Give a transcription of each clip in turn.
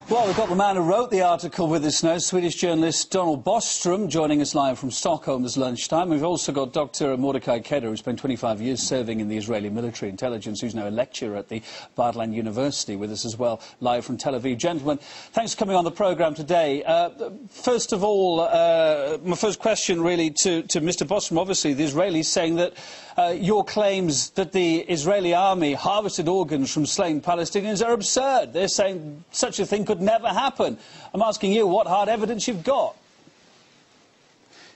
Well, we've got the man who wrote the article with us now, Swedish journalist Donald Bostrom, joining us live from Stockholm this lunchtime. We've also got Dr. Mordachai Kedar, who spent 25 years serving in the Israeli military intelligence, who's now a lecturer at the Bar-Ilan University, with us as well, live from Tel Aviv. Gentlemen, thanks for coming on the programme today. First of all, my first question really to Mr. Bostrom, obviously, the Israelis saying that your claims that the Israeli army harvested organs from slain Palestinians are absurd. They're saying such a thing could never happen. I'm asking you what hard evidence you've got.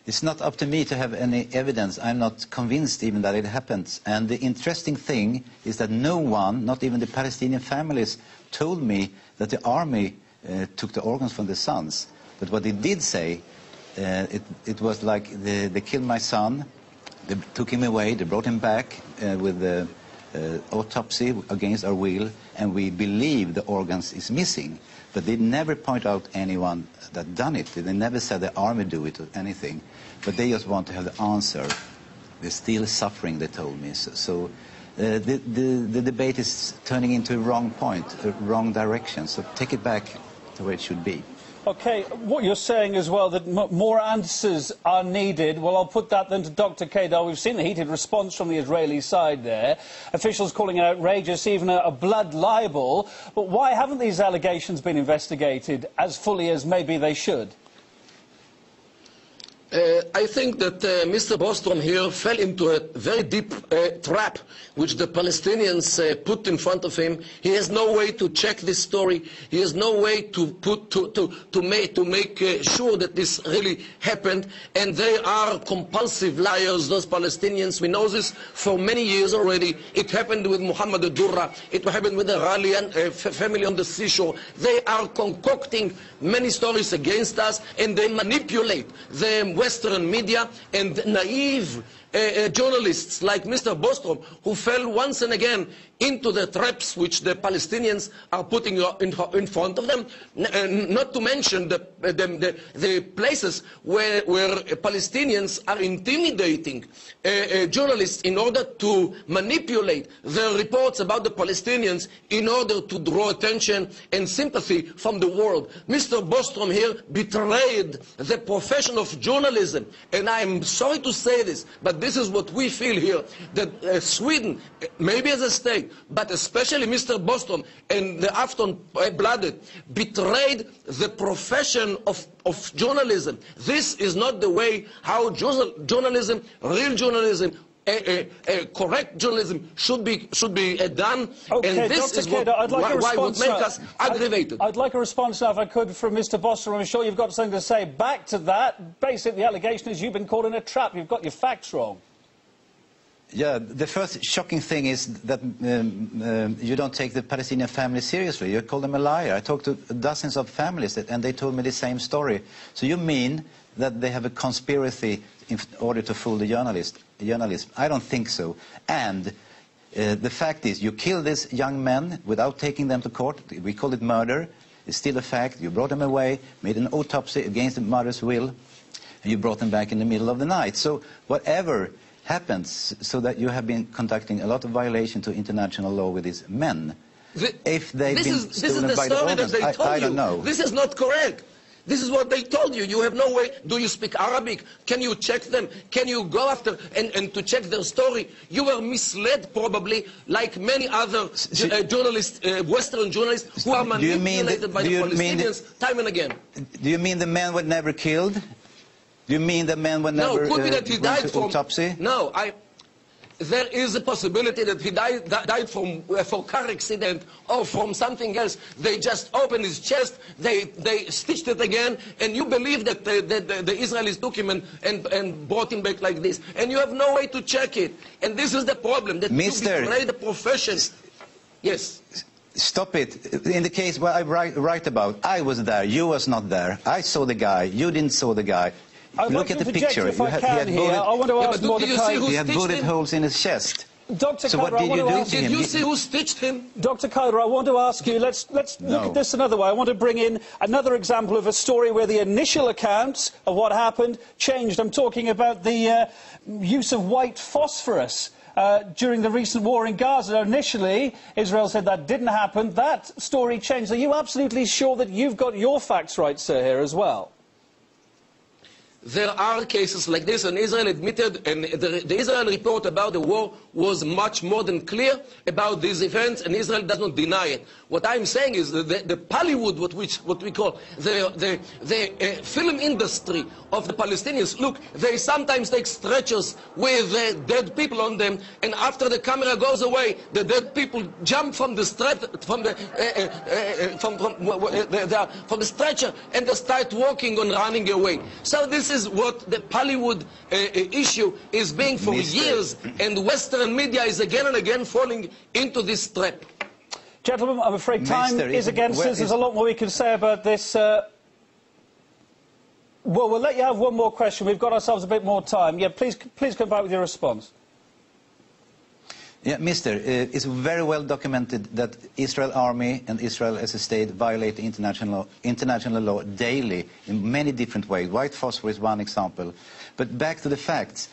It's not up to me to have any evidence. I'm not convinced even that it happens. And the interesting thing is that no one, not even the Palestinian families, told me that the army took the organs from the sons. But what they did say, it was like they killed my son, they took him away, they brought him back with the autopsy against our will, and we believe the organs is missing. But they never point out anyone that done it. They never said the army do it or anything. But they just want to have the answer. They're still suffering, they told me. So the debate is turning into a wrong point, a wrong direction. So take it back to where it should be. OK, what you're saying as well, that more answers are needed. Well, I'll put that then to Dr. Kedar. We've seen the heated response from the Israeli side there. Officials calling it outrageous, even a blood libel. But why haven't these allegations been investigated as fully as maybe they should? I think that Mr. Bostrom here fell into a very deep trap which the Palestinians put in front of him. He has no way to check this story. He has no way to make sure that this really happened. And they are compulsive liars, those Palestinians. We know this for many years already. It happened with Muhammad al-Durra. It happened with the Ralian family on the seashore. They are concocting many stories against us, and they manipulate the Western media and naive journalists like Mr. Bostrom, who fell once and again into the traps which the Palestinians are putting in front of them, not to mention the places where Palestinians are intimidating journalists in order to manipulate the reports about the Palestinians in order to draw attention and sympathy from the world. Mr. Bostrom here betrayed the profession of journalism, and I am sorry to say this, but this is what we feel here, that Sweden, maybe as a state, but especially Mr. Bostrom and the Afton-blooded, betrayed the profession of journalism. This is not the way how journalism, real journalism, correct journalism should be done. Okay, and this Dr. is Kedar, why would make us aggravated. I'd like a response now, if I could, from Mr. Bostrom. I'm sure you've got something to say back to that. Basically, the allegation is you've been caught in a trap. You've got your facts wrong. Yeah, the first shocking thing is that you don't take the Palestinian family seriously. You call them a liar. I talked to dozens of families, and they told me the same story. So you mean that they have a conspiracy in order to fool the journalists? I don't think so. And the fact is, you kill these young men without taking them to court. We call it murder. It's still a fact. You brought them away, made an autopsy against the mother's will, and you brought them back in the middle of the night. So whatever happens, so that you have been conducting a lot of violation to international law with these men. If they've been stolen by the organs, I don't know. This is not correct. This is what they told you. You have no way. Do you speak Arabic? Can you check them? Can you go after and to check their story? You were misled probably, like many other journalists, Western journalists, who are manipulated by the Palestinians time and again. Do you mean the men were never killed? Do you mean the men were never could be that he died from autopsy? No, there is a possibility that he died from a car accident or from something else. They just opened his chest, they stitched it again, and you believe that the Israelis took him and brought him back like this. And you have no way to check it. And this is the problem, that you betray the profession. Yes. Stop it. In the case where I write about, I was there, you was not there. I saw the guy, you didn't saw the guy. Look at the picture. He had bullet holes in his chest. Dr. So Kedar, what did you do to him? Did you see who stitched him? Dr. Kedar, I want to ask you, let's look at this another way. I want to bring in another example of a story where the initial accounts of what happened changed. I'm talking about the use of white phosphorus during the recent war in Gaza. Initially, Israel said that didn't happen. That story changed. Are you absolutely sure that you've got your facts right, sir, here as well? There are cases like this, and Israel admitted, and the Israel report about the war was much more than clear about these events, and Israel does not deny it. What I'm saying is that the Hollywood, what we call the film industry of the Palestinians, look, they sometimes take stretchers with dead people on them, and after the camera goes away, the dead people jump from the stretcher, and they start walking and running away. So this is what the Hollywood issue is being for years, and Western media is again and again falling into this trap. Gentlemen, I'm afraid time is against us. There's a lot more we can say about this. Well, we'll let you have one more question. We've got ourselves a bit more time. Yeah, please come back with your response. Yeah, Mister, it's very well documented that Israel army and Israel as a state violate international law daily in many different ways. White phosphor is one example. But back to the facts.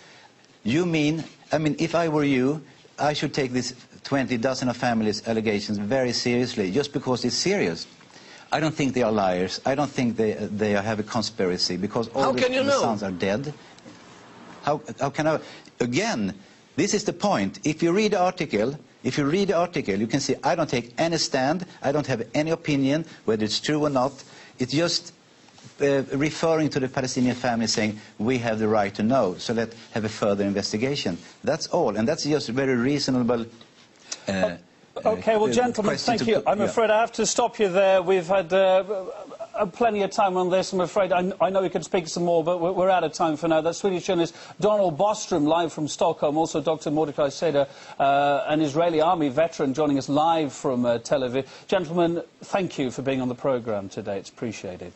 I mean, if I were you, I should take this 20 dozen of families' allegations very seriously, just because it's serious. I don't think they are liars. I don't think they have a conspiracy, because all the sons are dead. How can I? Again, this is the point. If you read the article, you can see I don't take any stand. I don't have any opinion whether it's true or not. It's just referring to the Palestinian family, saying we have the right to know, so let's have a further investigation. That's all, and that's just very reasonable. Okay, well, gentlemen, thank you. I'm afraid I have to stop you there. We've had plenty of time on this. I'm afraid I know we could speak some more, but we're out of time for now. That's Swedish journalist Donald Bostrom, live from Stockholm. Also, Dr. Mordachai Kedar, an Israeli army veteran, joining us live from Tel Aviv. Gentlemen, thank you for being on the programme today. It's appreciated.